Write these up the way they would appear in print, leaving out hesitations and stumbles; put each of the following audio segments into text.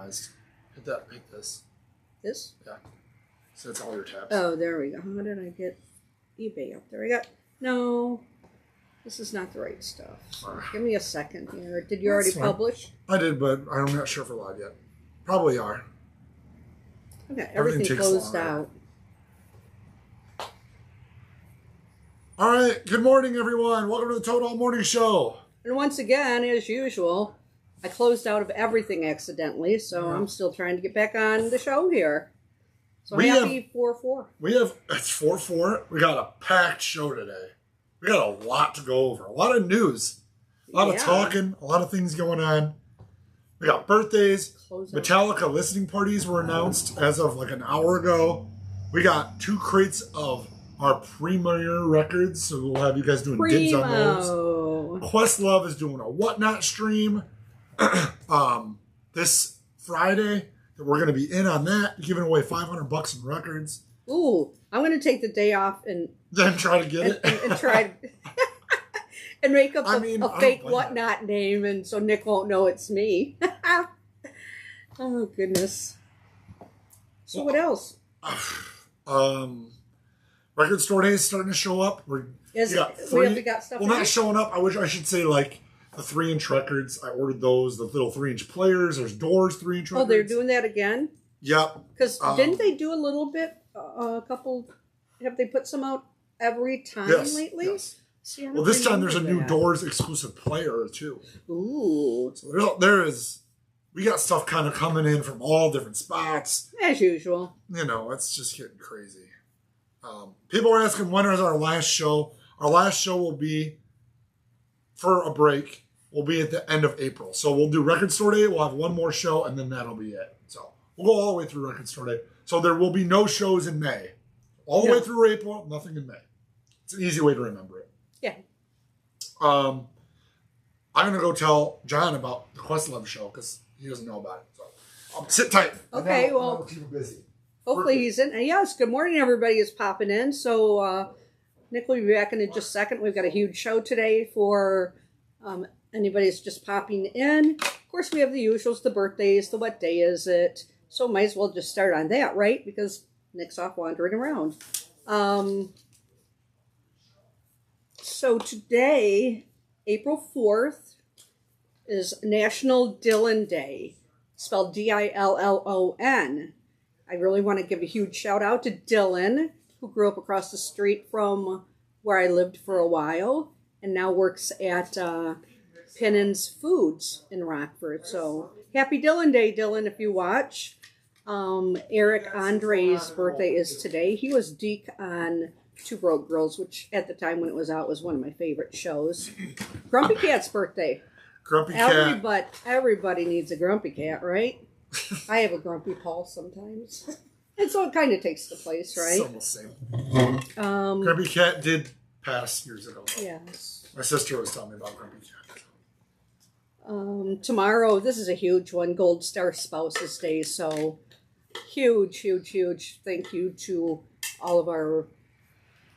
minimized. Hit this. This? Yeah. So it's all your tabs. Oh, there we go. How did I get eBay up there? No, this is not the right stuff. So give me a second here. Did you already publish? I did, but I'm not sure if we're live yet. Probably are. Okay, everything closed out. All right. Good morning, everyone. Welcome to the Toad All Morning Show. And once again, as usual, I closed out of everything accidentally, so I'm still trying to get back on the show here. So happy 4-4. It's 4-4. We got a packed show today. We got a lot to go over. A lot of news. A lot of talking. A lot of things going on. We got birthdays. Metallica listening parties were announced as of like an hour ago. We got 2 crates of our premiere records, so we'll have you guys doing dibs on those. Questlove is doing a Whatnot stream this Friday. We're going to be in on that, giving away $500 in records. Ooh, I'm going to take the day off and then try to get it and try and make up a fake Whatnot name, and so Nick won't know it's me. Oh goodness. So what else? Record store day is starting to show up. We got stuff. Well, not showing up. I should say like the 3-inch records. I ordered those. The little 3-inch players. There's Doors 3-inch records. Oh, they're doing that again? Yep. Because didn't they do a little bit? A couple. Have they put some out every time lately? Yes. See, well, this time there's a new Doors exclusive player too. Ooh. So there is. We got stuff kind of coming in from all different spots. As usual. You know, it's just getting crazy. People are asking when is our last show. Our last show will be, for a break, will be at the end of April. So we'll do Record Store Day. We'll have one more show, and then that'll be it. So we'll go all the way through Record Store Day. So there will be no shows in May. All the way through April, nothing in May. It's an easy way to remember it. Yeah. I'm going to go tell John about the Questlove show because he doesn't know about it. So sit tight. Okay, I'll keep him busy. Hopefully he's in. Yes, good morning, everybody is popping in. So Nick will be back in just a second. We've got a huge show today for anybody that's just popping in. Of course, we have the usuals, the birthdays, the what day is it. So might as well just start on that, right? Because Nick's off wandering around. So today, April 4th, is National Dylan Day, spelled D-I-L-L-O-N. I really want to give a huge shout out to Dylan, who grew up across the street from where I lived for a while and now works at Pinnan's Foods in Rockford. So happy Dylan Day, Dylan, if you watch. Eric Andre's birthday is today. He was Deke on Two Broke Girls, which at the time when it was out was one of my favorite shows. Grumpy Cat's birthday. Grumpy Cat. Everybody needs a Grumpy Cat, right? I have a grumpy pulse sometimes. And so it kind of takes the place, right? It's almost the same. Grumpy Cat did pass years ago. Yes. My sister was telling me about Grumpy Cat. Tomorrow, this is a huge one, Gold Star Spouses Day. So huge, huge, huge thank you to all of our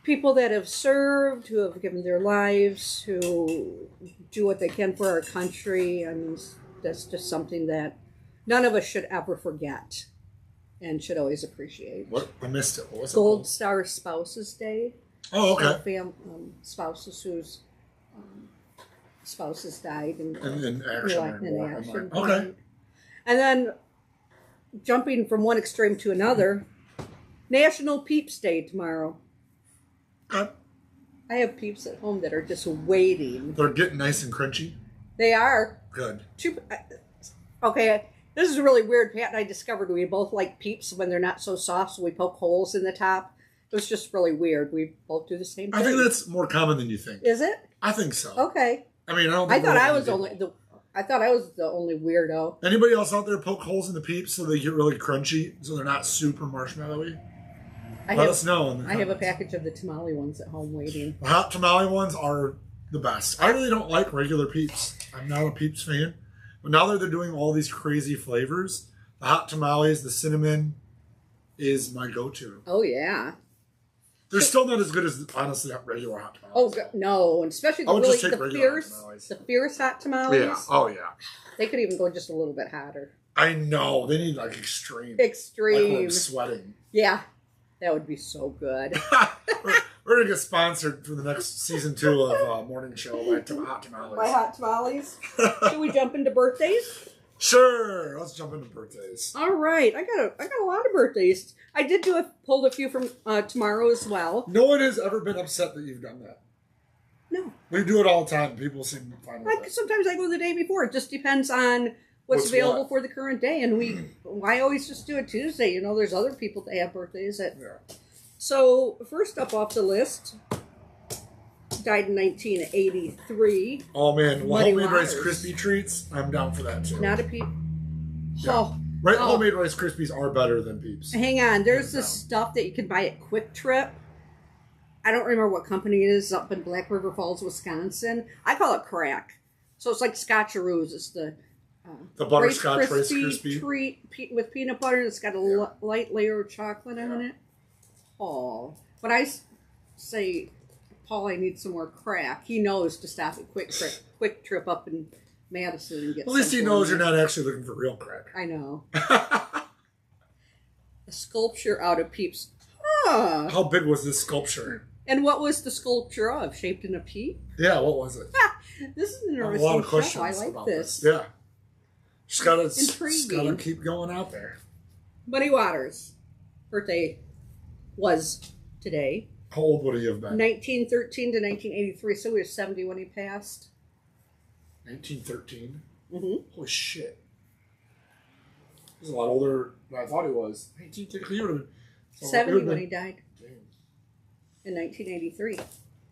people that have served, who have given their lives, who do what they can for our country. And that's just something that none of us should ever forget and should always appreciate. What? I missed it. What was it? Gold Star Spouses Day. Oh, okay. Spouses whose spouses died in action. Okay. Right. And then, jumping from one extreme to another, National Peeps Day tomorrow. Okay. I have peeps at home that are just waiting. They're getting nice and crunchy? They are. Good. Okay, this is really weird. Pat and I discovered we both like peeps when they're not so soft, so we poke holes in the top. It was just really weird. We both do the same thing. I think that's more common than you think. Is it? I think so. Okay. I mean, I thought I was the only weirdo. Anybody else out there poke holes in the peeps so they get really crunchy, so they're not super marshmallowy? Let us know in the comments. I have a package of the tamale ones at home waiting. The hot tamale ones are the best. I really don't like regular peeps. I'm not a peeps fan. But now that they're doing all these crazy flavors, the hot tamales, the cinnamon is my go-to. Oh, yeah. They're still not as good as, honestly, regular hot tamales. Oh, no. And especially the fierce hot tamales. Yeah. Oh, yeah. They could even go just a little bit hotter. I know. They need like extreme. Extreme. Like when I'm sweating. Yeah. That would be so good. We're going to get sponsored for the next season 2 of Morning Show by Hot Tamales. By Hot Tamales. Should we jump into birthdays? Sure. Let's jump into birthdays. All right. I got a lot of birthdays. I did pulled a few from tomorrow as well. No one has ever been upset that you've done that. No. We do it all the time. People seem fine with it. Sometimes I go the day before. It just depends on what's available for the current day. And I always just do it Tuesday. You know, there's other people that have birthdays. So, first up off the list, died in 1983. Oh, man. Well, homemade Waters. Rice Krispie treats, I'm down for that, too. Not a peep. Yeah. Oh. Homemade Rice Krispies are better than Peeps. Hang on. There's this stuff that you can buy at Quick Trip. I don't remember what company it is, up in Black River Falls, Wisconsin. I call it crack. So it's like Scotcheroos. It's the butterscotch Rice Krispie treat with peanut butter. It's got a light layer of chocolate on it. Oh, but I say, Paul, I need some more crack. He knows to stop at Quick Trip up in Madison and get. At least he knows you're not actually looking for real crack. I know. A sculpture out of Peeps. Huh. How big was this sculpture? And what was the sculpture of? Shaped in a peep? Yeah, what was it? This is an I have a lot interesting of questions show. I like about this. Yeah. Just gotta Intriguing. keep going out there. Muddy Waters' birthday was today. How old would he have been? 1913 to 1983, so he was 70 when he passed. 1913? Mm-hmm. Holy shit. He's a lot older than I thought he was. 1913, he would have been... 70 when he died. Damn. In 1983.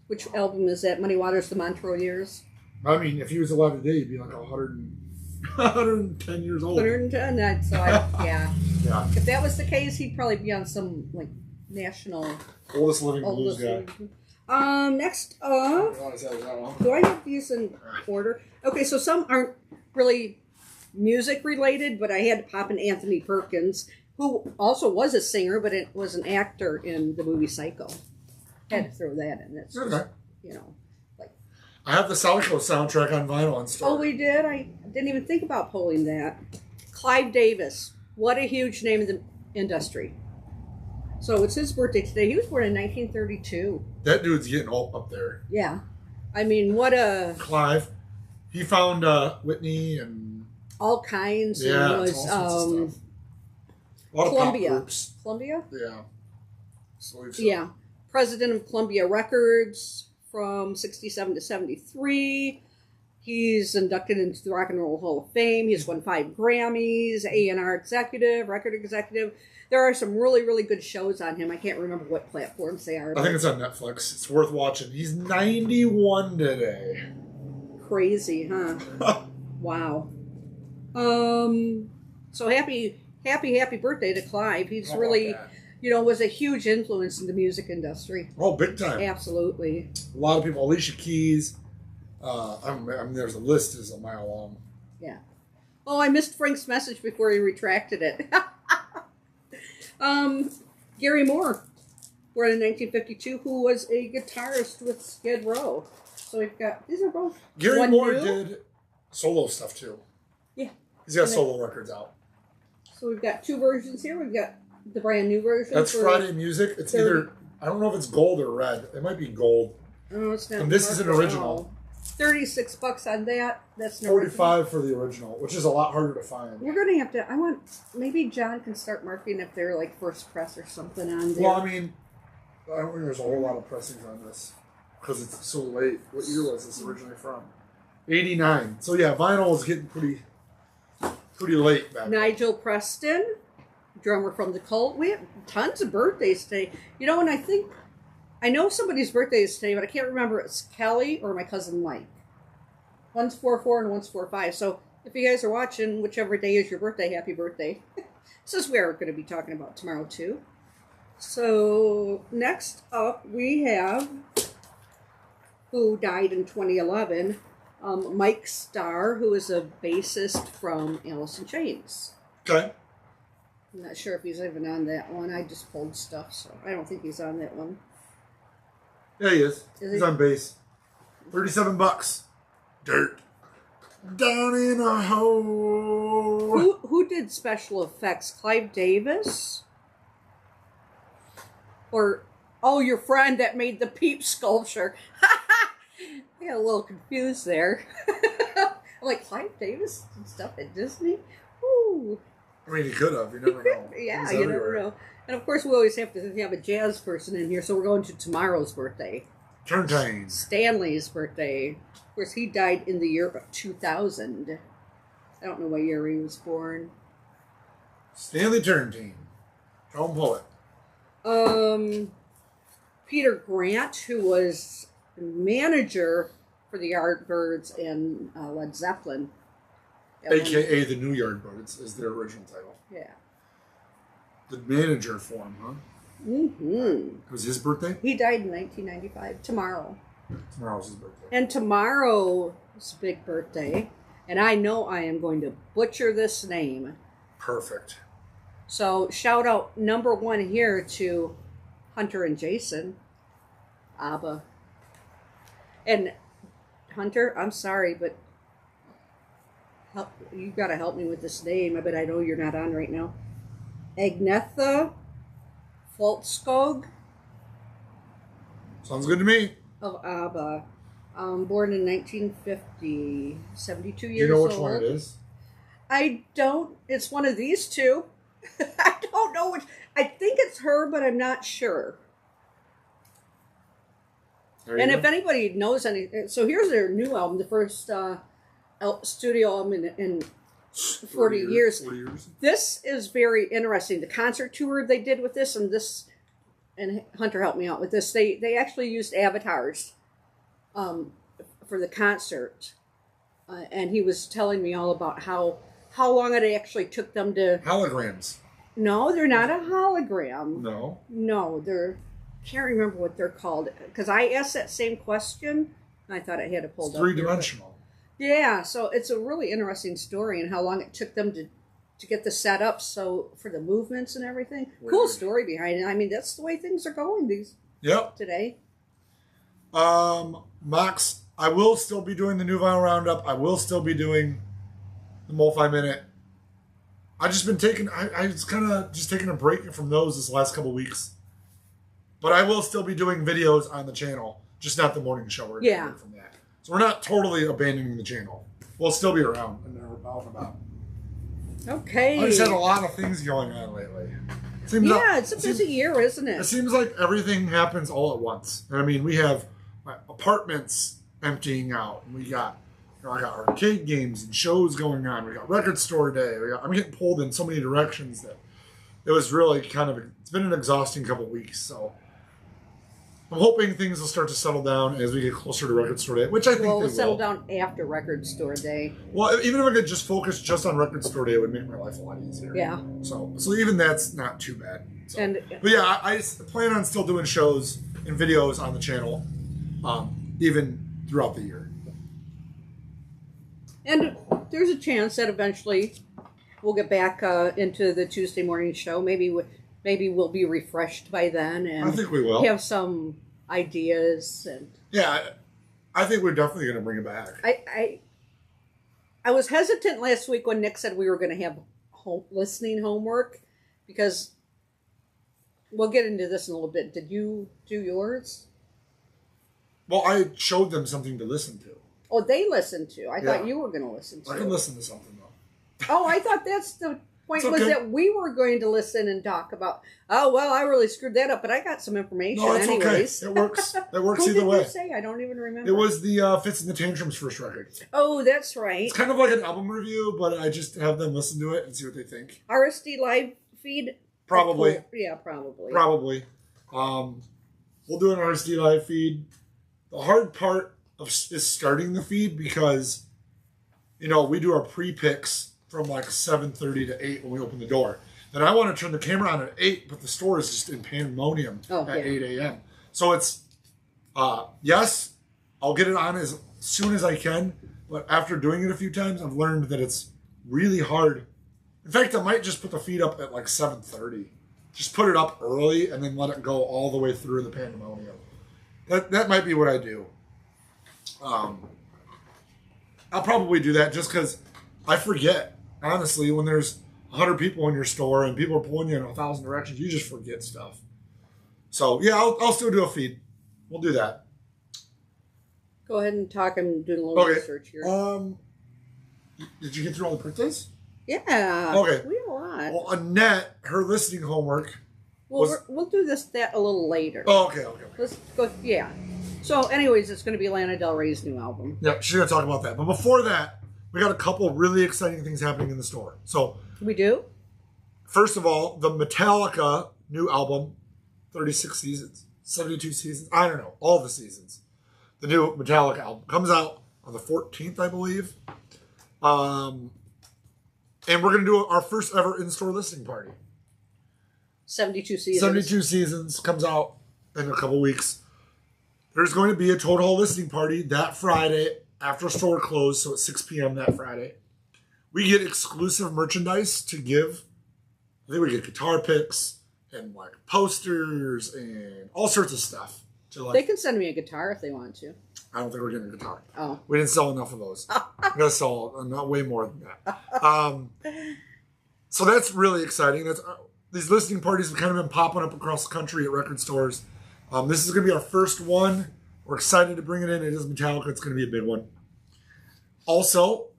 Which album is that? Muddy Waters, The Montreux Years? I mean, if he was alive today, he'd be like 110 years old. 110, yeah. Yeah. If that was the case, he'd probably be on some, like, national... Oldest living blues guy. Next up... Do I have these in order? Okay, so some aren't really music related, but I had to pop in Anthony Perkins, who also was a singer, but it was an actor in the movie Psycho. Had to throw that in. That's just, you know, like... I have the Psycho soundtrack on vinyl in store. Oh, we did? I didn't even think about pulling that. Clive Davis. What a huge name in the industry. So it's his birthday today. He was born in 1932. That dude's getting all up there. Yeah. I mean, what a... Clive. He found Whitney and... all kinds. Yeah, and was, all sorts of stuff. A lot Columbia. of pop groups. Columbia? Yeah. So. Yeah. President of Columbia Records from 67 to 73. He's inducted into the Rock and Roll Hall of Fame. He's won 5 Grammys, A&R executive, record executive. There are some really, really good shows on him. I can't remember what platforms they are. I think it's on Netflix. It's worth watching. He's 91 today. Crazy, huh? Wow. So happy birthday to Clive. He's really, was a huge influence in the music industry. Oh, big time. Absolutely. A lot of people. Alicia Keys. I mean, there's a list is a mile long. Yeah. Oh, I missed Frank's message before he retracted it. Gary Moore, born in 1952, who was a guitarist with Skid Row. So we've got, these are both. Gary Moore did solo stuff too. Yeah. He's got solo records out. So we've got 2 versions here. We've got the brand new version. That's Friday Music. It's either, I don't know if it's gold or red. It might be gold. Oh, it's not. And this is an original. $36 on that. That's no $45 for the original, which is a lot harder to find. We're gonna have to. Maybe John can start marking if they're like first press or something on there. Well, I mean, I don't think there's a whole lot of pressings on this because it's so late. What year was this originally from? 89. So yeah, vinyl is getting pretty late back Nigel Preston, drummer from The Cult. We have tons of birthdays today. You know, and I know somebody's birthday is today, but I can't remember if it's Kelly or my cousin Mike. One's 4-4 and one's 4-5. So if you guys are watching, whichever day is your birthday, happy birthday. This is where we're going to be talking about tomorrow too. So next up we have, who died in 2011, Mike Starr, who is a bassist from Alice in Chains. Okay. I'm not sure if he's even on that one. I just pulled stuff, so I don't think he's on that one. Yeah, he is. He's on bass. $37. Dirt. Down in a hole. who did special effects? Clive Davis? Or, oh, your friend that made the Peep sculpture. I got a little confused there. I'm like, Clive Davis and stuff at Disney? Ooh. I mean, he could have. You never know. Yeah, you never know. And of course, we always have to have a jazz person in here, so we're going to tomorrow's birthday. Turntine. Stanley's birthday. Of course, he died in the year of 2000. I don't know what year he was born. Stanley Turntine. Home poet. Peter Grant, who was manager for the Yardbirds and Led Zeppelin. AKA the New Yardbirds is their original title. Yeah. The manager for him, huh? Mm-hmm. It was his birthday? He died in 1995. Tomorrow. Tomorrow's his birthday. And tomorrow is a big birthday. And I know I am going to butcher this name. Perfect. So shout out number one here to Hunter and Jason. ABBA. And Hunter, I'm sorry, but you got to help me with this name. I bet I know you're not on right now. Agnetha Foltskog. Sounds good to me. Of ABBA. Born in 1950. 72 years old. Do you know which one it is? I don't. It's one of these two. I don't know which. I think it's her, but I'm not sure. And if anybody knows any, so here's their new album, the first studio album in 40 years. 40 years. This is very interesting. The concert tour they did with this, and Hunter helped me out with this. They actually used avatars for the concert, and he was telling me all about how long it actually took them to... Holograms. No, they're not a hologram. No, they're... Can't remember what they're called, because I asked that same question and I thought I had it pulled up. Three-dimensional. Yeah, so it's a really interesting story and how long it took them to get the setup so for the movements and everything. Weird. Cool story behind it. I mean, that's the way things are going today. Mox, I will still be doing the new vinyl roundup. I will still be doing the multi-minute. I was kind of just taking a break from those this last couple weeks. But I will still be doing videos on the channel, just not the morning show. We're yeah. From that. So we're not totally abandoning the channel. We'll still be around and we're out and about. Okay. I just had a lot of things going on lately. It's a busy year, isn't it? It seems like everything happens all at once. I mean, we have apartments emptying out, and I got arcade games and shows going on. We got record store day. I'm getting pulled in so many directions that it was really it's been an exhausting couple weeks. So I'm hoping things will start to settle down as we get closer to record store day, which I think they will. Settle down after record store day. Well, even if I could just focus just on record store day, it would make my life a lot easier. Yeah. So even that's not too bad. So. But yeah, I plan on still doing shows and videos on the channel, even throughout the year. And there's a chance that eventually we'll get back into the Tuesday morning show. Maybe we'll be refreshed by then, and I think we will have some ideas. And yeah, I think we're definitely going to bring it back. I was hesitant last week when Nick said we were going to have listening homework, because we'll get into this in a little bit. Did you do yours? Well, I showed them something to listen to. Oh, they listened to. I thought you were going to listen to. I can listen to something though. Oh, I thought that's the point was that we were going to listen and talk about. Oh well, I really screwed that up, but I got some information. No, it's anyways. Okay. It works. It works Who either did way. You say? I don't even remember. It was the Fits and the Tantrums first record. Oh, that's right. It's kind of like an album review, but I just have them listen to it and see what they think. RSD live feed. Probably. Yeah, probably. Probably. We'll do an RSD live feed. The hard part is starting the feed because, we do our pre-picks from like 7:30 to 8 when we open the door. Then I want to turn the camera on at 8, but the store is just in pandemonium at 8 a.m. So it's, yes, I'll get it on as soon as I can, but after doing it a few times, I've learned that it's really hard. In fact, I might just put the feed up at like 7:30. Just put it up early and then let it go all the way through the pandemonium. That might be what I do. I'll probably do that just because I forget. honestly, when there's 100 people in your store and people are pulling you in 1,000 directions, you just forget stuff. So, yeah, I'll still do a feed. We'll do that. Go ahead and talk. I'm doing a little research here. Did you get through all the birthdays? Yeah. Okay. We have a lot. Well, Annette, her listening homework. We'll do that a little later. Oh, okay. Let's go. Yeah. So, anyways, it's going to be Lana Del Rey's new album. Yeah, she's going to talk about that. But before that, we got a couple really exciting things happening in the store. So we do. First of all, the Metallica new album, 36 seasons, 72 seasons. I don't know, all the seasons. The new Metallica album comes out on the 14th, I believe. And we're going to do our first ever in-store listening party. 72 seasons. 72 seasons comes out in a couple weeks. There's going to be a Total Hall listening party that Friday after store close, so at 6 p.m. that Friday. We get exclusive merchandise to give. I think we get guitar picks and like posters and all sorts of stuff. They can send me a guitar if they want to. I don't think we're getting a guitar. Oh. We didn't sell enough of those. We're going to sell not way more than that. So that's really exciting. These listening parties have kind of been popping up across the country at record stores. This is going to be our first one. We're excited to bring it in. It is Metallica. It's going to be a big one. Also,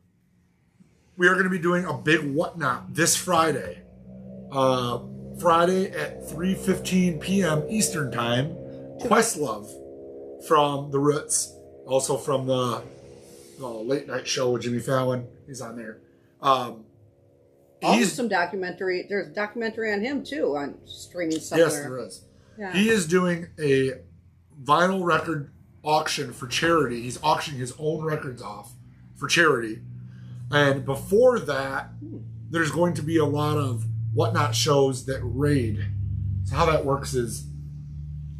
we are going to be doing a big Whatnot this Friday. Friday at 3:15 p.m. Eastern Time. Questlove from The Roots. Also from the late night show with Jimmy Fallon. He's on there. There's a documentary on him too on streaming somewhere. Yes, there is. Yeah. He is doing a vinyl record auction for charity. He's auctioning his own records off for charity. And before that, there's going to be a lot of Whatnot shows that raid. So how that works is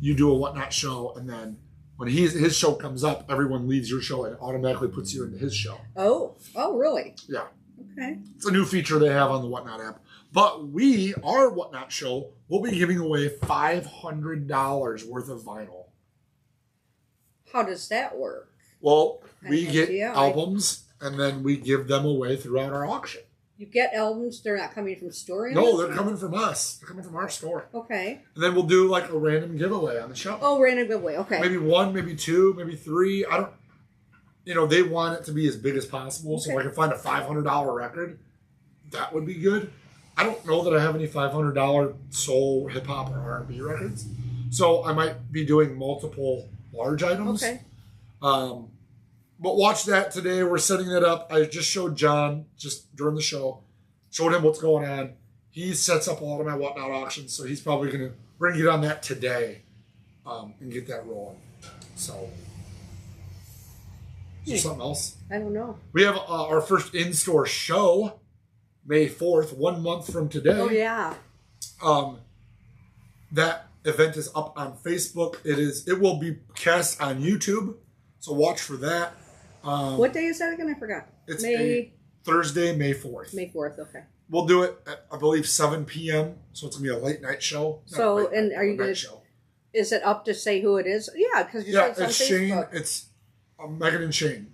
you do a Whatnot show, and then when his show comes up, everyone leaves your show and automatically puts you into his show. Oh, really? Yeah. Okay. It's a new feature they have on the Whatnot app. But our Whatnot show, will be giving away $500 worth of vinyl. How does that work? Well, we get albums, and then we give them away throughout our auction. You get albums, they're not coming from store? No, they're coming from us. They're coming from our store. Okay. And then we'll do like a random giveaway on the show. Oh, random giveaway, okay. Maybe 1, maybe 2, maybe 3. I don't, they want it to be as big as possible. Okay. So if I can find a $500 record, that would be good. I don't know that I have any $500 soul, hip hop, or R&B records. So I might be doing multiple large items. Okay. But watch that today. We're setting that up. I just showed John, just during the show, showed him what's going on. He sets up a lot of my Whatnot auctions, so he's probably going to bring it on that today and get that rolling. So, is there something else? I don't know. We have our first in-store show, May 4th, 1 month from today. Oh, yeah. That event is up on Facebook. It will be cast on YouTube, so watch for that. What day is that again? I forgot. It's Thursday, May 4th. May 4th, okay. We'll do it at, I believe, 7 p.m., so it's going to be a late night show. So, and are you going to... Is it up to say who it is? Yeah, because you said it's on Facebook. Shane. It's Megan and Shane.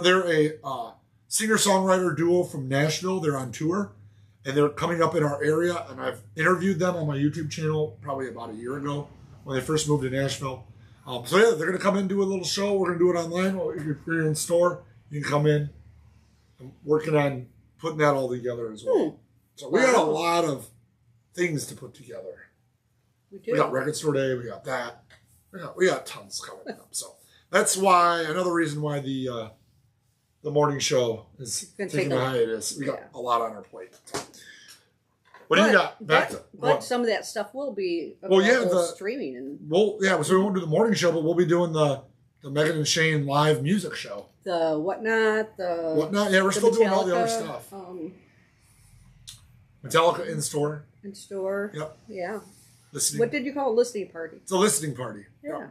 They're a singer-songwriter duo from Nashville. They're on tour, and they're coming up in our area, and I've interviewed them on my YouTube channel probably about a year ago when they first moved to Nashville. So yeah, they're going to come in and do a little show. We're going to do it online. If you're in store, you can come in. I'm working on putting that all together as well. So we got a lot of things to put together. We do. We got Record Store Day. We got that. We got tons coming up. So that's why, another reason why the morning show is taking a hiatus. We got a lot on our plate. What do you got? But some of that stuff will be streaming. So we won't do the morning show, but we'll be doing the Megan and Shane live music show. The Whatnot. Yeah, we're still doing all the other stuff. Metallica in store. In store. Yep. Yeah. Listening. What did you call it? Listening party? It's a listening party. Yeah.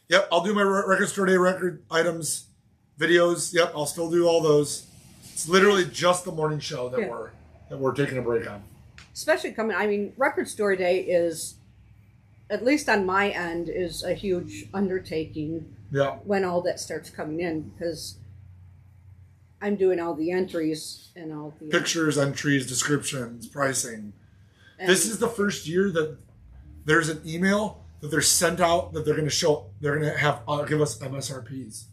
Yep, I'll do my Record Store Day record items, videos. Yep, I'll still do all those. It's literally just the morning show that we're taking a break on. Especially Record Store Day is, at least on my end, is a huge undertaking. Yeah. When all that starts coming in, because I'm doing all the entries and all the pictures, entries, descriptions, pricing. and This is the first year that there's an email that they're sent out that they're going to have give us MSRPs.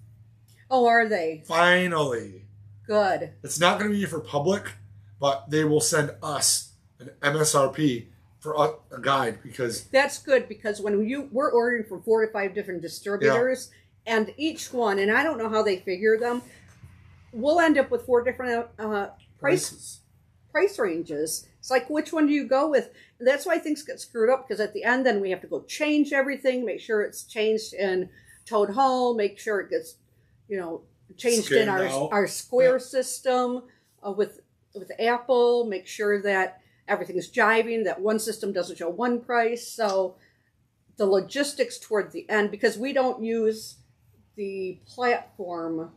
Oh, are they? Finally. Good. It's not going to be for public, but they will send us an MSRP for a guide because That's good because when we're ordering from 4 to 5 different distributors, and each one, and I don't know how they figure them, we'll end up with 4 different price ranges. It's like, which one do you go with? And that's why things get screwed up because at the end, then we have to go change everything, make sure it's changed in Toad Hall, make sure it gets, changed Scanned in out. our Square system with Apple, make sure that everything's jiving, that one system doesn't show one price. So the logistics toward the end, because we don't use the platform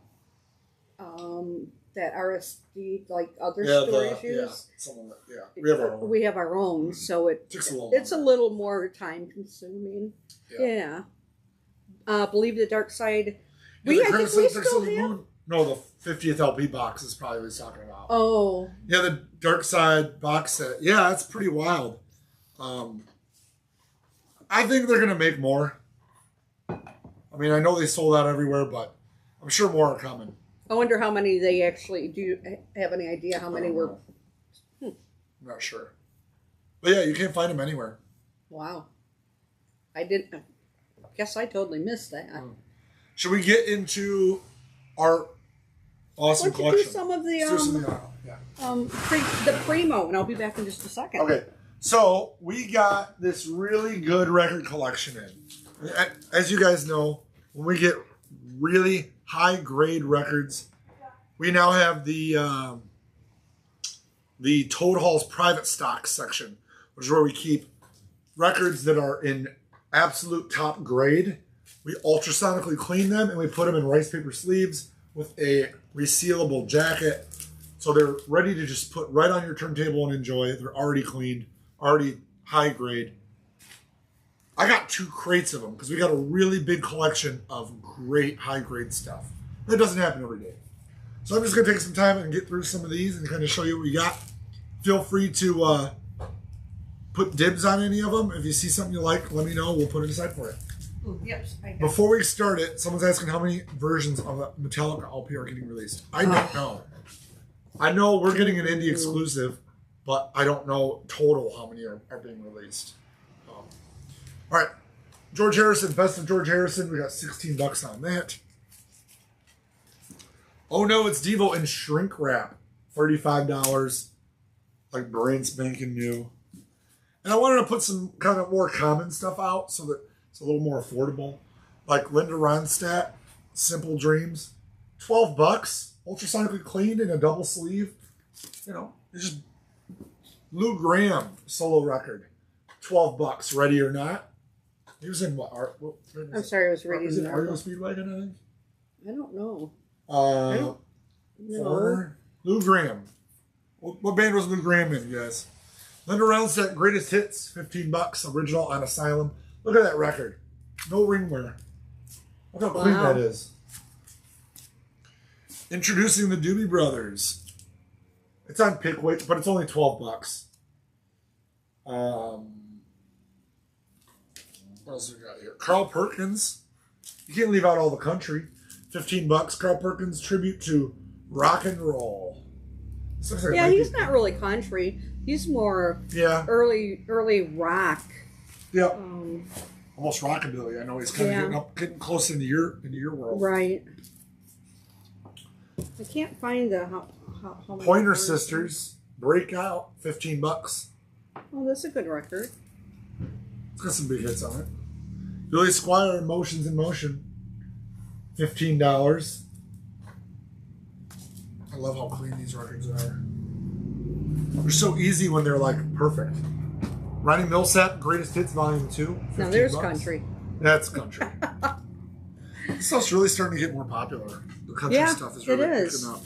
that RSD, like other stores use. We have our own, so it's a little more time consuming. Yeah. Believe the Dark Side. I think we still have. No, the 50th LP box is probably what he's talking about. Oh. Yeah, the Dark Side box set. Yeah, that's pretty wild. I think they're going to make more. I mean, I know they sold out everywhere, but I'm sure more are coming. I wonder how many they actually do. You have any idea how many were? I'm not sure. But yeah, you can't find them anywhere. Wow. I guess I totally missed that. Should we get into our awesome collection? Do some of the the primo, and I'll be back in just a second. Okay, so we got this really good record collection in. As you guys know, when we get really high grade records, we now have the Toad Hall's private stock section, which is where we keep records that are in absolute top grade. We ultrasonically clean them and we put them in rice paper sleeves with a resealable jacket. So they're ready to just put right on your turntable and enjoy. They're already cleaned, already high grade. I got 2 crates of them because we got a really big collection of great high grade stuff. That doesn't happen every day. So I'm just going to take some time and get through some of these and kind of show you what we got. Feel free to put dibs on any of them. If you see something you like, let me know. We'll put it aside for it. Yep. Before we start it, someone's asking how many versions of the Metallica LP are getting released. I don't know. I know we're getting an indie exclusive, but I don't know total how many are being released. All right, George Harrison, Best of George Harrison. We got $16 on that. Oh No, It's Devo in shrink wrap, $35, like brand spanking new. And I wanted to put some kind of more common stuff out so that it's a little more affordable. Like Linda Ronstadt, Simple Dreams, $12, ultrasonically cleaned in a double sleeve. It's just Lou Gramm solo record, $12, Ready or Not. He was in what art? I'm sorry, I was reading. Was it REO Speedwagon, I think? I don't know. Foreigner. Lou Gramm. What band was Lou Gramm in, you guys? Linda Ronstadt, Greatest Hits, $15, original on Asylum. Look at that record. No ring wear. Look how clean that is. Introducing the Doobie Brothers. It's on Pickwick, but it's only $12. What else we got here? Carl Perkins. You can't leave out all the country. $15. Carl Perkins tribute to rock and roll. Like he's not really country. He's more early rock. Yeah. Almost rockabilly. I know he's kind of getting close into your world. Right. I can't find the how Pointer Sisters, Breakout, $15. Oh, that's a good record. It's got some big hits on it. Billy Squier, Emotions in Motion, $15. I love how clean these records are. They're so easy when they're like perfect. Ronnie Millsap, Greatest Hits Volume 2. Now there's country. That's country. This stuff's really starting to get more popular. The country stuff is really picking up.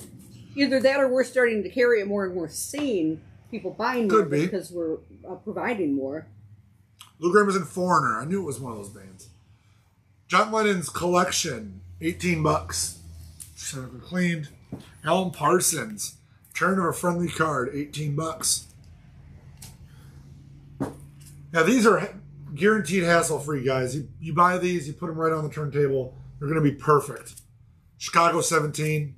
Either that or we're starting to carry it more and we're seeing people buying more because we're providing more. Lou Gramm was in Foreigner. I knew it was one of those bands. John Lennon's Collection, $18. Cleaned. Alan Parsons, Turn of a Friendly Card, 18 bucks. Now these are guaranteed hassle-free, guys. You buy these, you put them right on the turntable. They're going to be perfect. Chicago 17,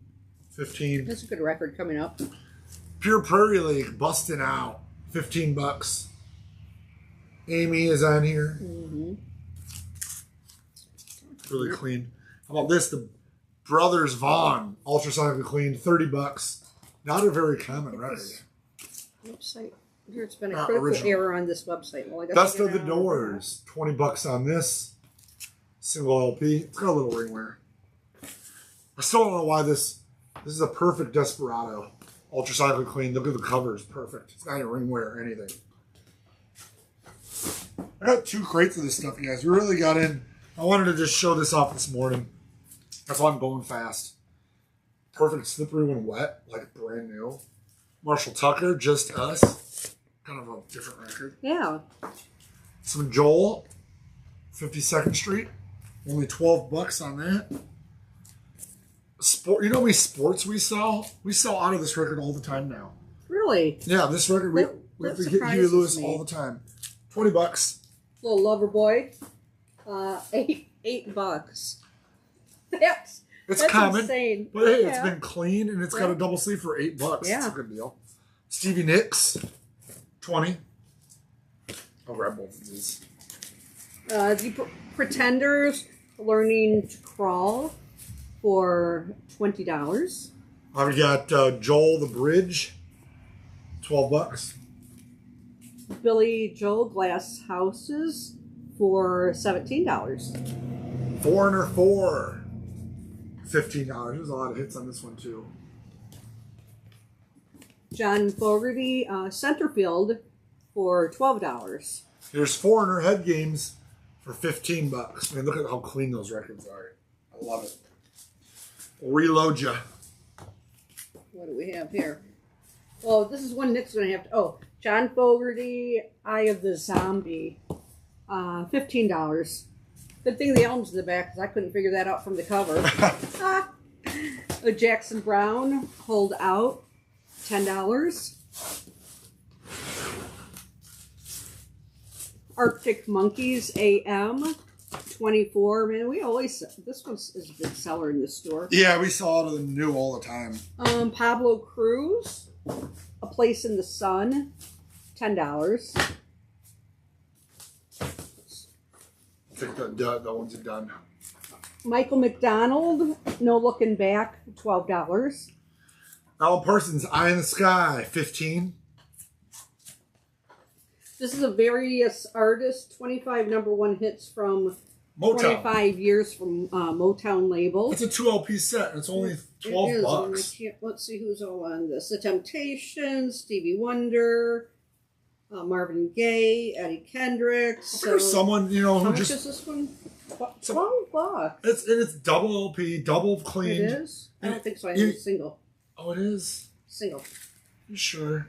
15. That's a good record coming up. Pure Prairie League, busting out, 15 bucks. Amy is on here. Mm-hmm. Really clean. How about this? The Brothers Vaughn, ultrasonically clean, 30 bucks. Not a very common record. Website. There's been a critical error on this website. Well, I guess Best of the Doors, 20 bucks on this. Single LP. It's got a little ring wear. I still don't know why this is a perfect Desperado. Ultrasonically clean. Look at the cover. It's perfect. It's not any ring wear or anything. I got 2 crates of this stuff, you guys. We really got in. I wanted to just show this off this morning. That's why I'm going fast. Perfect Slippery When Wet, like brand new. Marshall Tucker, Just Us. Kind of a different record. Yeah. Some Joel, 52nd Street. Only 12 bucks on that. Sport. You know how many sports we sell? We sell out of this record all the time now. Really? Yeah, this record, we have to get Huey Lewis all the time. 20 bucks. Little Lover Boy. $8 bucks. That's common, insane. but hey, it's been clean and it's got a double sleeve for $8. Yeah. That's a good deal. Stevie Nicks, 20. I'll grab both of these. The Pretenders, Learning to Crawl for $20. We got Joel the Bridge, 12 bucks. Billy Joel Glass Houses for $17. Foreigner 4, $15. There's a lot of hits on this one too. John Fogerty Centerfield for $12. Here's Foreigner Head Games for 15 bucks. Man, look at how clean those records are. I love it. Reload ya. What do we have here? Well, this is one Nick's going to have to... Oh, John Fogerty, Eye of the Zombie, $15. Good thing the album's in the back, because I couldn't figure that out from the cover. Jackson Brown, Hold Out, $10. Arctic Monkeys, AM, $24. Man, we always... This one is a big seller in the store. Yeah, we saw it in the new all the time. Pablo Cruz, A Place in the Sun, $10. I think the ones are done. Michael McDonald, No Looking Back, $12. Alan Parsons, Eye in the Sky, 15. This is a various artist, 25 number 1 hits from Motown. 25 years from Motown label. It's a 2 LP set, and it's only 12 bucks. Let's see who's all on this. The Temptations, Stevie Wonder, Marvin Gaye, Eddie Kendricks. There's someone, you know, How who much just... is this one? 12 bucks. It's double LP, double clean. It is? I don't think so. I think it's single. Oh, it is? Single. You sure?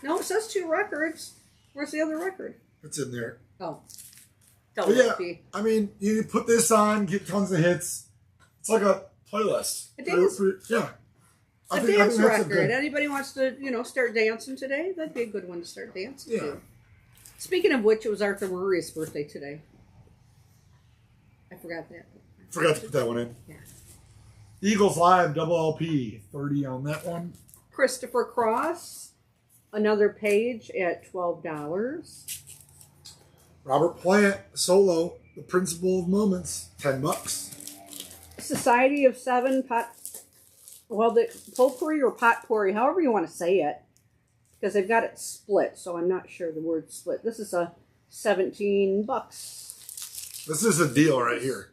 No, it says 2 records. Where's the other record? It's in there. Oh. But yeah, I mean, you put this on, get tons of hits. It's like a playlist. A dance. Yeah. A dance record. Anybody wants to, start dancing today? That'd be a good one to start dancing to. Speaking of which, it was Arthur Murray's birthday today. I forgot that. Forgot to put that one in. Yeah. Eagles Live, double LP, 30 on that one. Christopher Cross, Another Page at $12. Robert Plant, solo, The Principle of Moments, 10 bucks. Society of 7, the potpourri or potpourri, however you want to say it, because they've got it split, so I'm not sure the word split. This is a 17 bucks. This is a deal right here.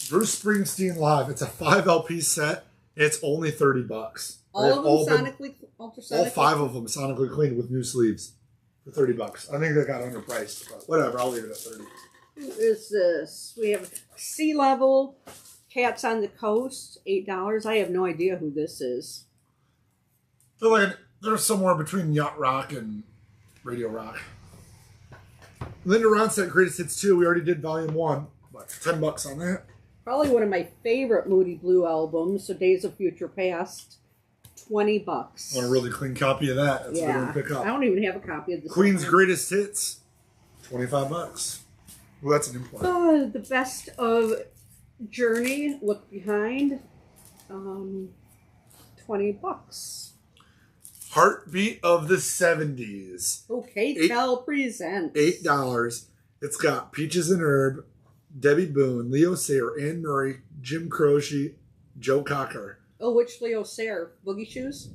Bruce Springsteen Live. It's a 5 LP set. It's only 30 bucks. All of them ultrasonically? All 5 of them sonically cleaned with new sleeves for 30 bucks. I think they got underpriced, but whatever. I'll leave it at 30. Who is this? We have Sea Level, Cats on the Coast, $8. I have no idea who this is. They're somewhere between yacht rock and radio rock. Linda Ronstadt Greatest Hits 2. We already did volume 1, but 10 bucks on that. Probably one of my favorite Moody Blue albums, so Days of Future Past, $20. Want a really clean copy of that? That's what I'm gonna pick up. I don't even have a copy of this. Queen's Greatest Hits, $25. Well, that's an import. The best of Journey, Look Behind, $20. Heartbeat of the 70s. Okay, Tell presents. $8. It's got Peaches and Herb, Debbie Boone, Leo Sayer, Anne Murray, Jim Croce, Joe Cocker. Oh, which Leo Sayer? Boogie Shoes?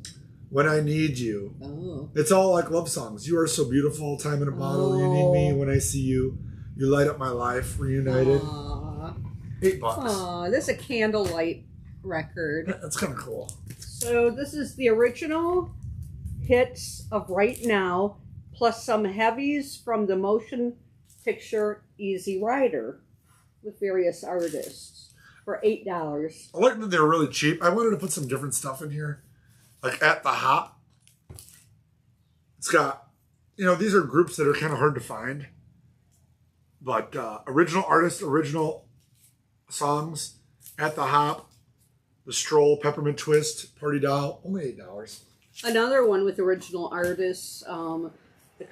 When I Need You. Oh. It's all like love songs. You Are So Beautiful, Time in a Bottle, You Need Me, When I See You, You Light Up My Life, Reunited. Aww. $8. Aw, this is a Candlelight record. That's kind of cool. So this is the original hits of right now, plus some heavies from the motion picture Easy Rider with various artists for $8. I like that they're really cheap. I wanted to put some different stuff in here. Like At the Hop. It's got, these are groups that are kind of hard to find. But original artists, original songs. At the Hop, The Stroll, Peppermint Twist, Party Doll, only $8. Another one with original artists, the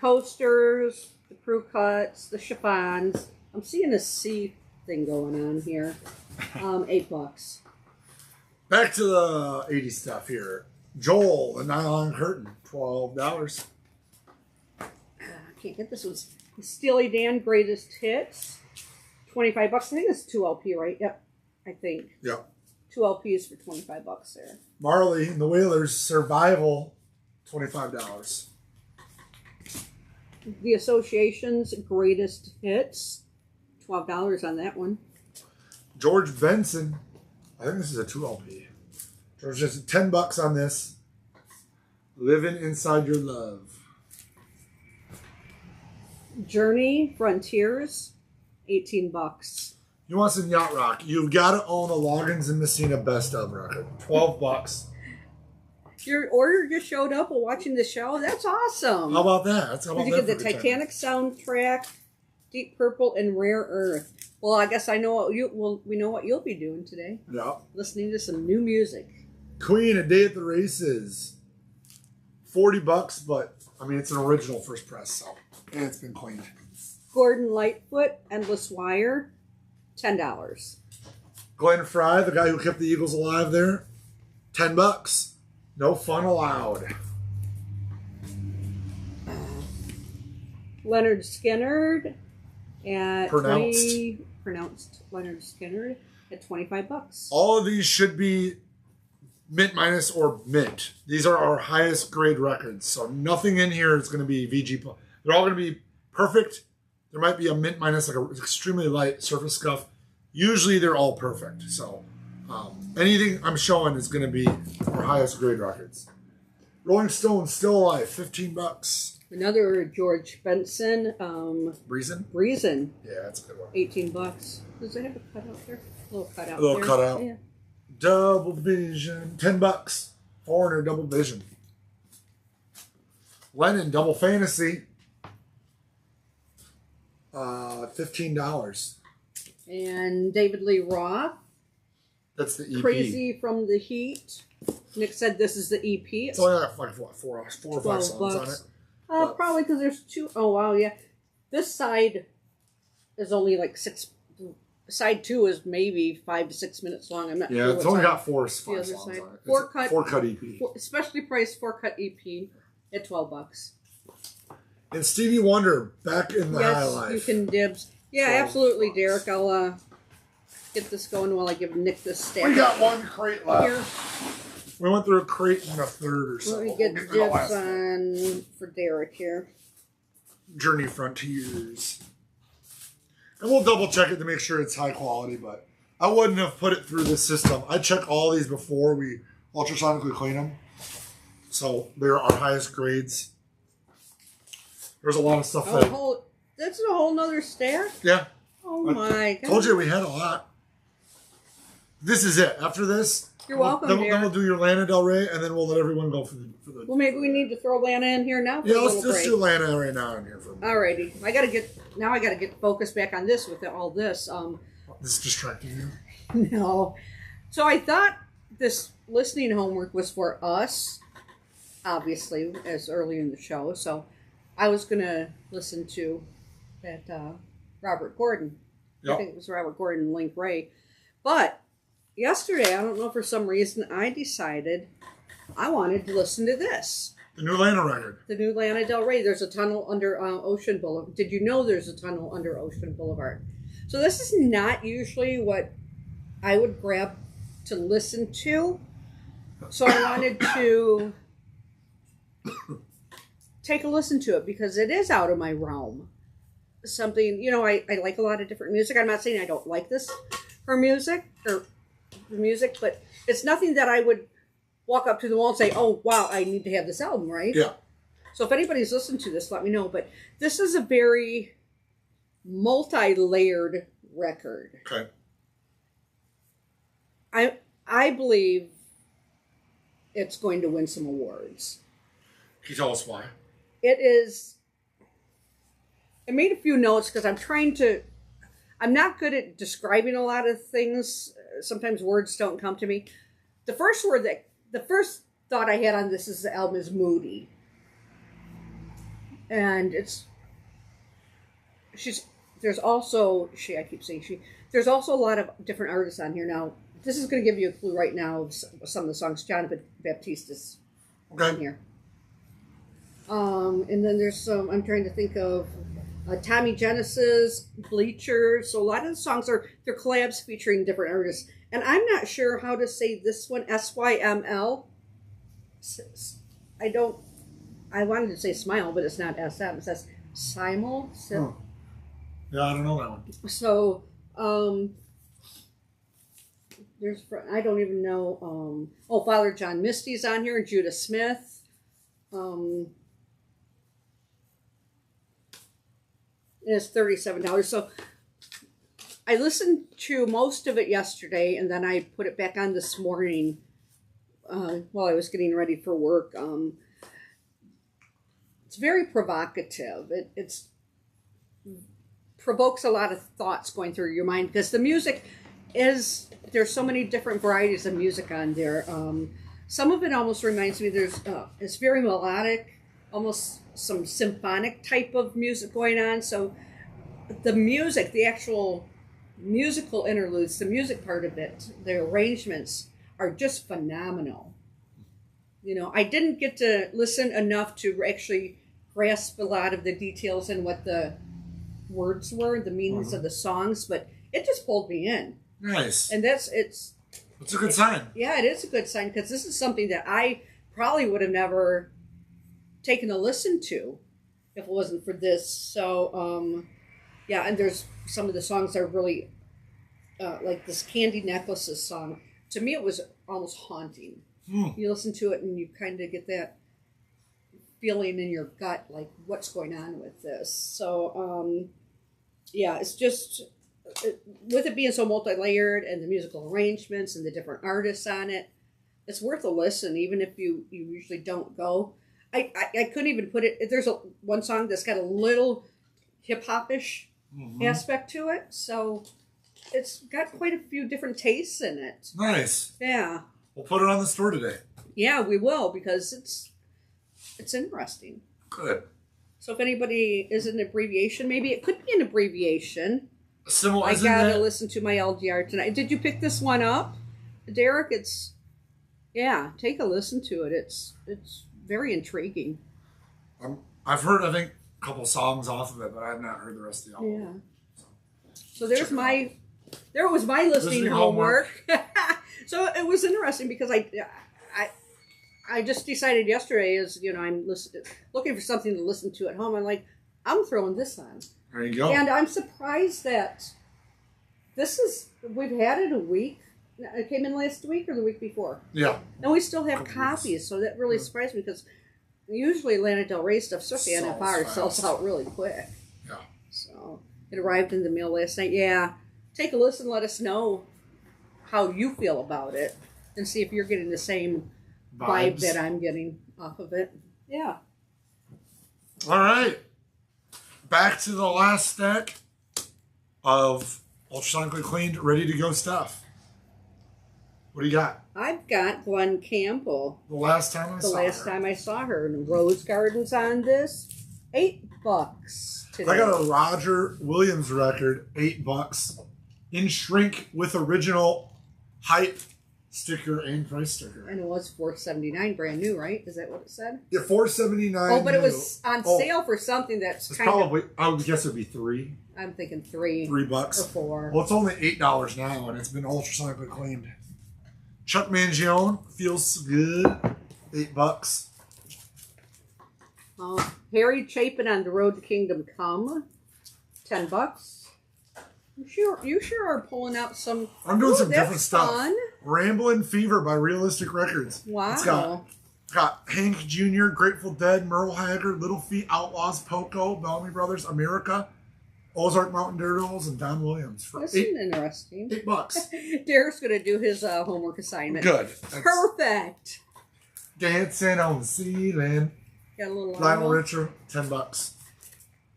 Coasters, the Crew Cuts, the Chiffons. I'm seeing a C thing going on here. $8. Back to the 80s stuff here. Joel, The Nylon Curtain, $12. I can't get this one. Steely Dan Greatest Hits, $25. I think it's 2 LP, right? Yep, I think. Yep. 2 LPs for $25 there. Marley and the Wailers, Survival, $25. The Association's Greatest Hits, $12 on that one. George Benson, I think this is a 2 LP. George, just $10 on this. Living Inside Your Love. Journey Frontiers, $18. You want some yacht rock? You've got to own a Loggins and Messina Best of record. $12. Your order just showed up while watching the show. That's awesome. How about that? That's how about Did you that get the for Titanic soundtrack, Deep Purple, and Rare Earth? Well, I guess I know what we know what you'll be doing today. Yeah. Listening to some new music. Queen, A Day at the Races, $40, but I mean it's an original first press, so and it's been cleaned. Gordon Lightfoot, Endless Wire, $10. Glenn Fry, the guy who kept the Eagles alive there, $10. No fun allowed. Leonard Skinner at pronounced Leonard Skinner at $25. All of these should be mint minus or mint. These are our highest grade records, so nothing in here is going to be VG. They're all going to be perfect. There might be a mint minus, like an extremely light surface scuff. Usually they're all perfect. So anything I'm showing is going to be our highest grade records. Rolling Stone, Still Alive, $15. Another George Benson. Breezin'? Yeah, that's a good one. $18. Does it have a cutout there? A little cutout. A little there. cutout. Yeah. Double Vision, $10. Foreigner, Double Vision. Lennon, Double Fantasy, $15. And David Lee Roth. That's the EP. Crazy from the Heat. Nick said this is the EP. It's only like what, four or five songs on it. Probably because there's 2. Oh, wow, yeah. This side is only like 6. Side 2 is maybe 5 to 6 minutes long. I'm not sure. Yeah, it's only got 4 songs side. on it. Four cut EP. Especially priced 4-cut EP at $12. And Stevie Wonder, Back in the High Life. Yes, you can dibs. Yeah, absolutely, Derek. I'll get this going while I give Nick this stack. We got one crate left. Here. We went through a crate and a third or so. Let me get dibs on for Derek here. Journey Frontiers. And we'll double check it to make sure it's high quality, but I wouldn't have put it through the system. I check all these before we ultrasonically clean them. So they're our highest grades. There's a lot of stuff that's a whole nother stack? Yeah. Oh my God. Told you we had a lot. This is it. After this, you're welcome. Then we'll do your Lana Del Rey, and then we'll let everyone go for the. Well, maybe we need to throw Lana in here now. Yeah, let's do Lana right now in here for a minute. Alrighty, I gotta get focused back on this with all this. This is distracting you. No. So I thought this listening homework was for us, obviously, as early in the show. So I was going to listen to that Robert Gordon. Yep. I think it was Robert Gordon and Link Ray. But yesterday, I don't know, for some reason, I decided I wanted to listen to this. The new Lana record. The new Lana Del Rey. There's a tunnel under Ocean Boulevard. Did you know there's a tunnel under Ocean Boulevard? So this is not usually what I would grab to listen to. So I wanted to take a listen to it because it is out of my realm. Something, you know, I like a lot of different music. I'm not saying I don't like this for music, but it's nothing that I would walk up to the wall and say, oh, wow, I need to have this album, right? Yeah. So if anybody's listened to this, let me know. But this is a very multi-layered record. Okay. I believe it's going to win some awards. Can you tell us why? It is... I made a few notes because I'm not good at describing a lot of things. Sometimes words don't come to me. The first thought I had on this album is moody. And there's also a lot of different artists on here. Now, this is going to give you a clue right now of some of the songs. John Baptiste is on here. And then there's some, I'm trying to think of Tommy Genesis, Bleachers. So a lot of the songs they're collabs featuring different artists. And I'm not sure how to say this one, SYML. I wanted to say smile, but it's not SM. It says Simul. Oh. Yeah, I don't know that one. So, I don't even know. Father John Misty's on here, and Judah Smith. It's $37. So I listened to most of it yesterday, and then I put it back on this morning while I was getting ready for work. It's very provocative. It's provokes a lot of thoughts going through your mind because the music there's so many different varieties of music on there. Some of it almost reminds me it's very melodic, almost some symphonic type of music going on. So the music, the actual musical interludes, the music part of it, the arrangements are just phenomenal. You know, I didn't get to listen enough to actually grasp a lot of the details and what the words were, the meanings of the songs, but it just pulled me in. Nice. And it's a good sign. Yeah, it is a good sign because this is something that I probably would have never taken a listen to if it wasn't for this. So, yeah, and there's some of the songs are really like this Candy Necklaces song. To me, it was almost haunting. You listen to it and you kind of get that feeling in your gut, like what's going on with this. So, yeah, it's just with it being so multi-layered and the musical arrangements and the different artists on it, it's worth a listen, even if you usually don't go. I couldn't even put it. There's one song that's got a little hip hop-ish aspect to it, so it's got quite a few different tastes in it. Nice. Yeah. We'll put it on the store today. Yeah, we will because it's interesting. Good. So if anybody is an abbreviation, maybe it could be an abbreviation. Similar. I gotta listen to my LDR tonight. Did you pick this one up, Derek? Take a listen to it. It's very intriguing. I've heard, I think, a couple songs off of it, but I have not heard the rest of the album. Yeah. So there was my listening homework. So it was interesting because I just decided yesterday I'm looking for something to listen to at home. I'm like, I'm throwing this on. There you go. And I'm surprised that we've had it a week. It came in last week or the week before. Yeah. And we still have copies, so that really surprised me because usually Lana Del Rey stuff, especially NFR, sells out really quick. Yeah. So it arrived in the mail last night. Yeah. Take a listen. Let us know how you feel about it and see if you're getting the same vibe that I'm getting off of it. Yeah. All right. Back to the last stack of ultrasonically cleaned, ready to go stuff. What do you got? I've got Glenn Campbell. The last time I saw her in Rose Gardens on this, $8 today. I got a Roger Williams record, $8, in shrink with original hype sticker and price sticker. And it was $4.79, brand new, right? Is that what it said? Yeah, $4.79. Oh, but it was on sale for something that's it's kind probably, I would guess it'd be $3. I'm thinking $3. $3 or $4. Well, it's only $8 now, and it's been ultrasonically cleaned. Chuck Mangione, feels good, $8. Harry Chapin on the Road to Kingdom Come, $10. You sure are pulling out some. I'm doing some different stuff. Fun. Ramblin' Fever by Realistic Records. Wow. It's got Hank Jr., Grateful Dead, Merle Haggard, Little Feat, Outlaws, Poco, Bellamy Brothers, America, Ozark Mountain Daredevils, and Don Williams. For That's interesting. $8. Derek's going to do his homework assignment. Good. Perfect. Dancing on the Ceiling. Got a little Lionel Richie, $10.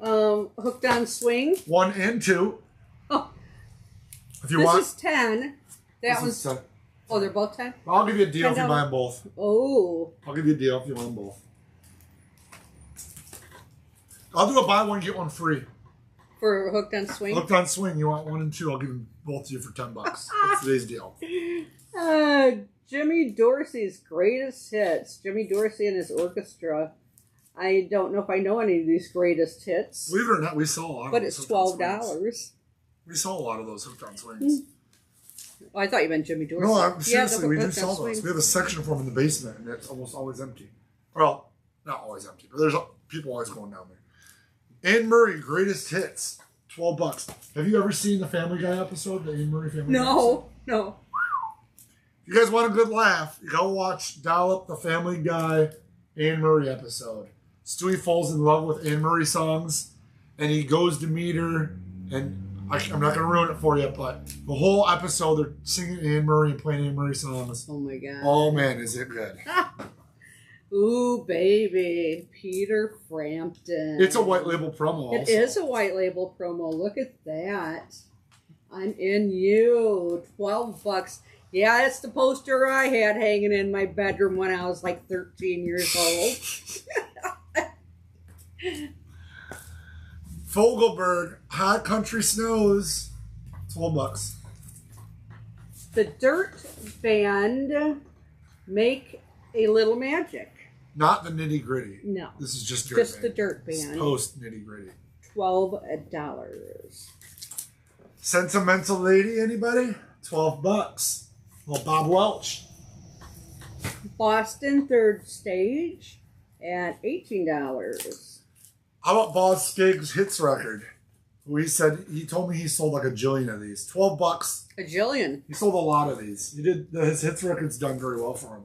Hooked on Swing. 1 and 2. Oh. If you want. This is 10. That one's 10. Oh, they're both 10? I'll give you a deal if you buy them both. Oh. I'll give you a deal if you want them both. I'll do a buy one, get one free. For Hooked on Swing? Hooked on Swing. You want 1 and 2, I'll give them both to you for $10. That's today's deal. Jimmy Dorsey's greatest hits. Jimmy Dorsey and his orchestra. I don't know if I know any of these greatest hits. Believe it or not, we saw a lot of those. But it's $12. We saw a lot of those Hooked on Swings. Oh, I thought you meant Jimmy Dorsey. No, seriously, we do Hooked on sell those. Swing. We have a section for them in the basement, and it's almost always empty. Well, not always empty, but there's people always going down there. Anne Murray, greatest hits, $12. Have you ever seen the Family Guy episode, the Anne Murray Family Guy episode? No. If you guys want a good laugh, you go watch Dollop, the Family Guy, Anne Murray episode. Stewie falls in love with Anne Murray songs, and he goes to meet her, and I'm not going to ruin it for you, but the whole episode, they're singing Anne Murray and playing Anne Murray songs. Oh, my God. Oh, man, is it good. Ooh, baby. Peter Frampton. It's a white label promo also. It is a white label promo. Look at that. I'm in you. $12. Yeah, it's the poster I had hanging in my bedroom when I was like 13 years old. Fogelberg, Hot Country Snows, $12. The Dirt Band, Make a Little Magic. Not the Nitty Gritty. No. This is just Dirt Just Band. the Dirt Band. Post Nitty Gritty. $12. Sentimental Lady, anybody? $12. Well, Bob Welch. Boston Third Stage at $18. How about Boss Skiggs' hits record? Who he told me he sold like a jillion of these. $12. A jillion. He sold a lot of these. His hits record's done very well for him.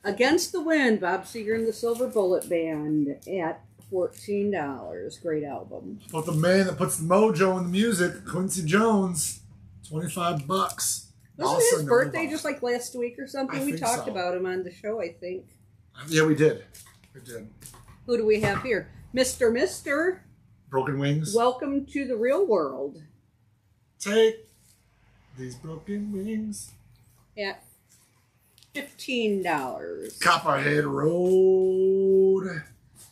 Against the Wind, Bob Seger and the Silver Bullet Band at $14. Great album. But the man that puts the mojo in the music, Quincy Jones, $25. Wasn't his birthday just like last week or something? We talked about him on the show, I think. Yeah, we did. We did. Who do we have here? Mr. Broken Wings. Welcome to the real world. Take these broken wings. At $15. Copperhead Road.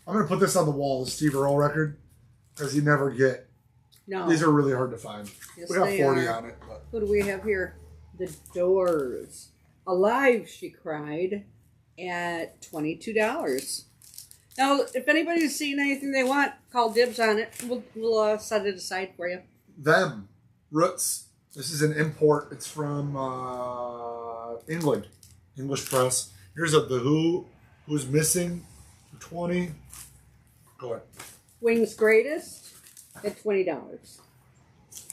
I'm going to put this on the wall, the Steve Earle record, because you never get. No. These are really hard to find. Yes, we got 40 are. on it. But. Who do we have here? The Doors. Alive, She Cried at $22. Now, if anybody's seen anything they want, call dibs on it. We'll set it aside for you. Them. Roots. This is an import. It's from England. English press. Here's The Who. Who's Missing for 20. Go ahead. Wings Greatest at $20.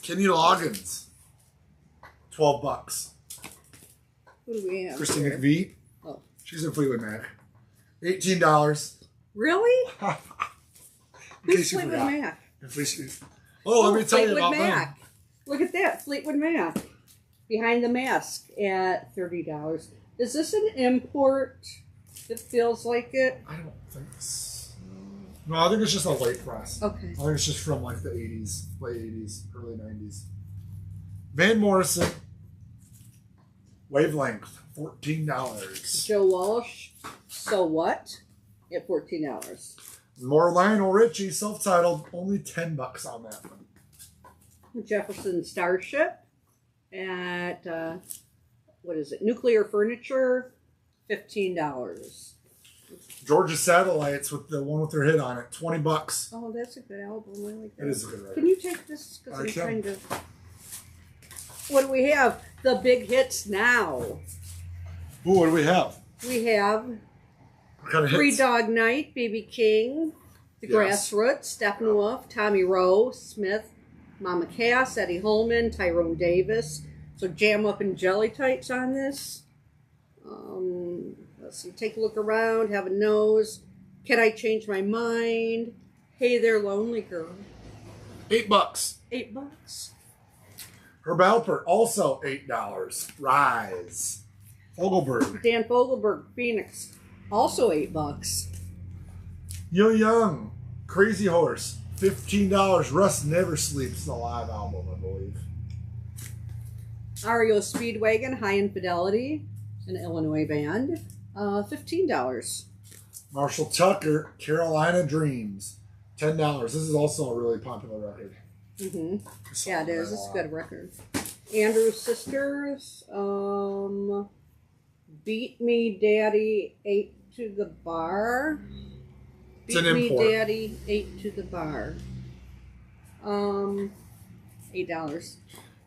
Kenny Loggins. $12. Who do we have? Christine here? McVie. Oh. She's in Fleetwood Mac. $18. Really? In Who's case you Fleetwood forgot. Mac? Let me tell you Fleetwood about Mac. them. Look at that, Fleetwood Mac. Behind the Mask at $30. Is this an import? It feels like it. I don't think so. No, I think it's just a late press. Okay. I think it's just from like the 80s, late 80s, early 90s. Van Morrison. Wavelength, $14. Joe Walsh, So What? At $14. More Lionel Richie, self-titled, only $10 on that one. Jefferson Starship at, what is it? Nuclear Furniture, $15. Georgia Satellites with the one with their hit on it, $20. Oh, that's a good album. I like that. It is a good record. Can you take this? Because I I'm can. trying to. What do we have? The big hits now. Ooh, what do we have? We have What kind of Free hits? Dog Night, B.B. King, The Yes. Grassroots, Steppenwolf, Tommy Rowe, Smith, Mama Cass, Eddie Holman, Tyrone Davis. So Jam Up and Jelly Tights on this. Let's see. Take a look around. Have a nose. Can I change my mind? Hey there, lonely girl. $8. $8. Herb Alpert, also $8. Rise. Fogelberg. Dan Fogelberg, Phoenix, also $8. Yo Young, Crazy Horse, $15. Russ Never Sleeps, the live album, I believe. REO Speedwagon, High Infidelity, an Illinois band, $15. Marshall Tucker, Carolina Dreams, $10. This is also a really popular record. Mm-hmm. I Yeah, it saw is. that It's a a good record. Andrews Sisters, Beat Me Daddy, 8 to the Bar. It's an Beat Me import. Daddy, 8 to the Bar. $8.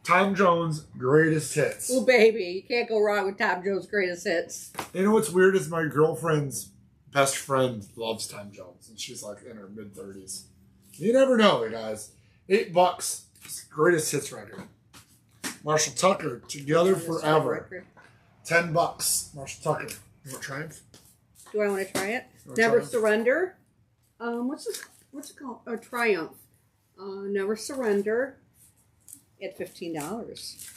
Tom Jones, Greatest Hits. Oh, baby. You can't go wrong with Tom Jones' greatest hits. You know what's weird is my girlfriend's best friend loves Tom Jones, and she's like in her mid-30s. You never know, you guys. $8. Greatest Hits record. Marshall Tucker, Together This is a good Forever. record. $10. Marshall Tucker. You want Triumph? Do I want to try it? You wanna Never try it? Surrender. What's it called? Oh, Triumph. Never Surrender at $15.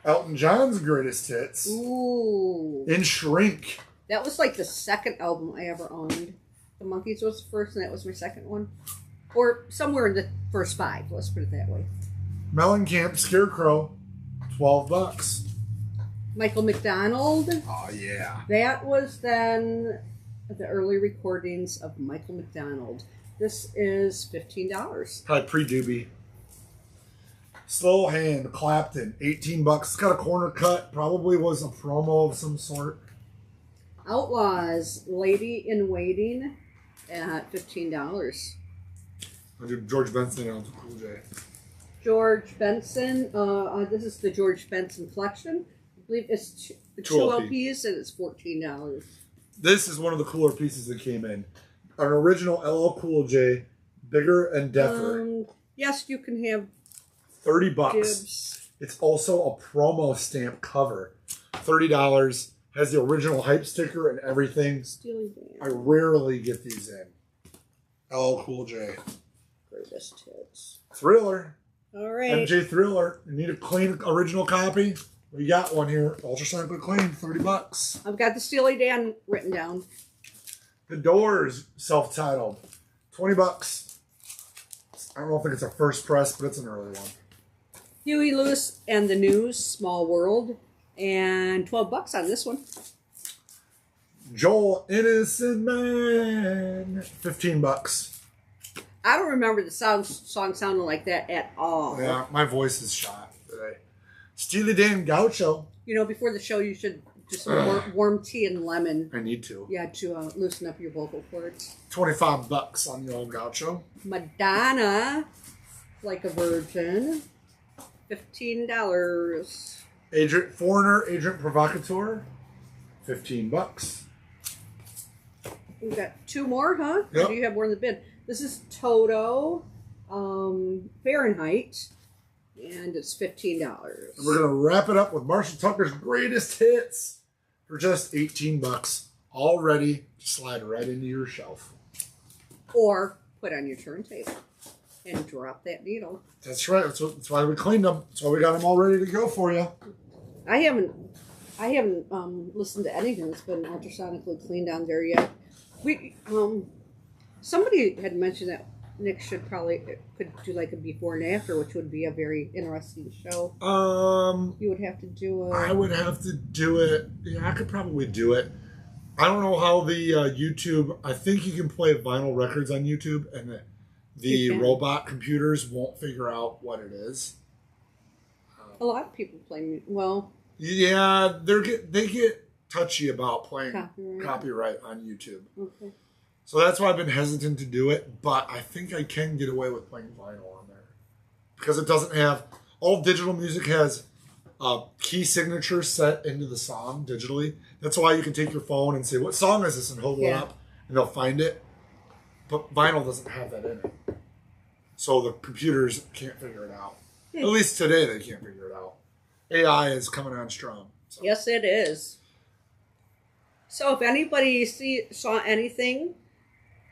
Elton John's Greatest Hits. Ooh. In Shrink. That was like the second album I ever owned. The Monkees was the first, and that was my second one. Or somewhere in the first 5, let's put it that way. Mellencamp, Scarecrow, $12. Michael McDonald. Oh, yeah. That was then the early recordings of Michael McDonald. This is $15. Probably pre-Doobie. Slow Hand, Clapton, $18. It's got a corner cut. Probably was a promo of some sort. Outlaws, Lady in Waiting at $15. I do George Benson and Cool J. George Benson, this is the George Benson collection. I believe it's two LPs and it's $14. This is one of the cooler pieces that came in. An original LL Cool J, Bigger and Deafer. Yes, you can have $30. Gibbs. It's also a promo stamp cover. $30. Has the original hype sticker and everything. Steely Dan. I rarely get these in. LL Cool J. Greatest hits. Thriller. All right. MJ Thriller. You need a clean original copy? We got one here. Ultrasonically clean. $30. I've got the Steely Dan written down. The Doors, self-titled. $20. I don't think it's a first press, but it's an early one. Huey Lewis and the News, Small World, and $12 on this one. Joel, Innocent Man. $15. I don't remember the song sounding like that at all. Yeah, my voice is shot today. Steely Dan Gaucho. You know, before the show, you should do some warm tea and lemon. I need to. Yeah, to loosen up your vocal cords. $25 on the old Gaucho. Madonna, Like a Virgin, $15. Foreigner, Agent Provocateur. $15. We've got 2 more, huh? Yep. Or do you have more in the bin? This is Toto, Fahrenheit, and it's $15. And we're going to wrap it up with Marshall Tucker's Greatest Hits for just $18. All ready to slide right into your shelf. Or put on your turntable and drop that needle. That's right. That's why we cleaned them. That's why we got them all ready to go for you. I haven't listened to anything that's been ultrasonically cleaned on there yet. We somebody had mentioned that Nick could do like a before and after, which would be a very interesting show. You would have to do I would have to do it. Yeah, I could probably do it. I don't know how the YouTube. I think you can play vinyl records on YouTube, and the robot computers won't figure out what it is. A lot of people play. Well, yeah, they get touchy about playing copyright on YouTube. Okay. So that's why I've been hesitant to do it, but I think I can get away with playing vinyl on there because it doesn't have all digital music has key signature set into the song digitally. That's why you can take your phone and say, "What song is this?" and hold it up, and they'll find it. But vinyl doesn't have that in it, so the computers can't figure it out. At least today, they can't figure it out. AI is coming on strong. So. Yes, it is. So if anybody saw anything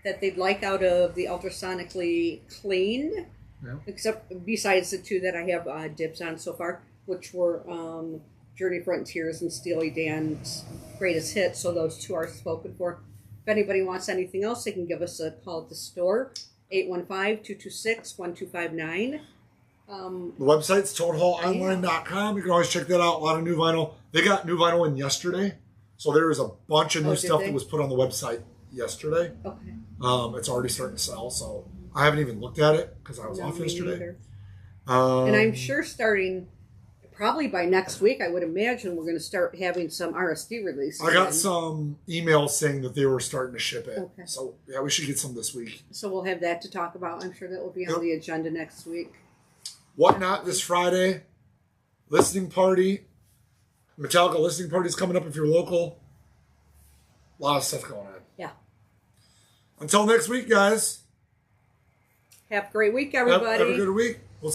that they'd like out of the ultrasonically cleaned, except besides the two that I have dibs on so far, which were Journey Frontiers and Steely Dan's greatest hits, so those two are spoken for. If anybody wants anything else, they can give us a call at the store, 815-226-1259. The website's toadhallonline.com. You can always check that out. A lot of new vinyl. They got new vinyl in yesterday, so there was a bunch of new stuff that was put on the website yesterday. Okay. It's already starting to sell, so I haven't even looked at it because I was off yesterday. And I'm sure starting probably by next week, I would imagine we're going to start having some RSD releases. I got some emails saying that they were starting to ship it. Okay. So, yeah, we should get some this week. So we'll have that to talk about. I'm sure that will be on the agenda next week. Whatnot this Friday. Listening party. Metallica listening party is coming up if you're local. A lot of stuff going on. Yeah. Until next week, guys. Have a great week, everybody. Have a good week.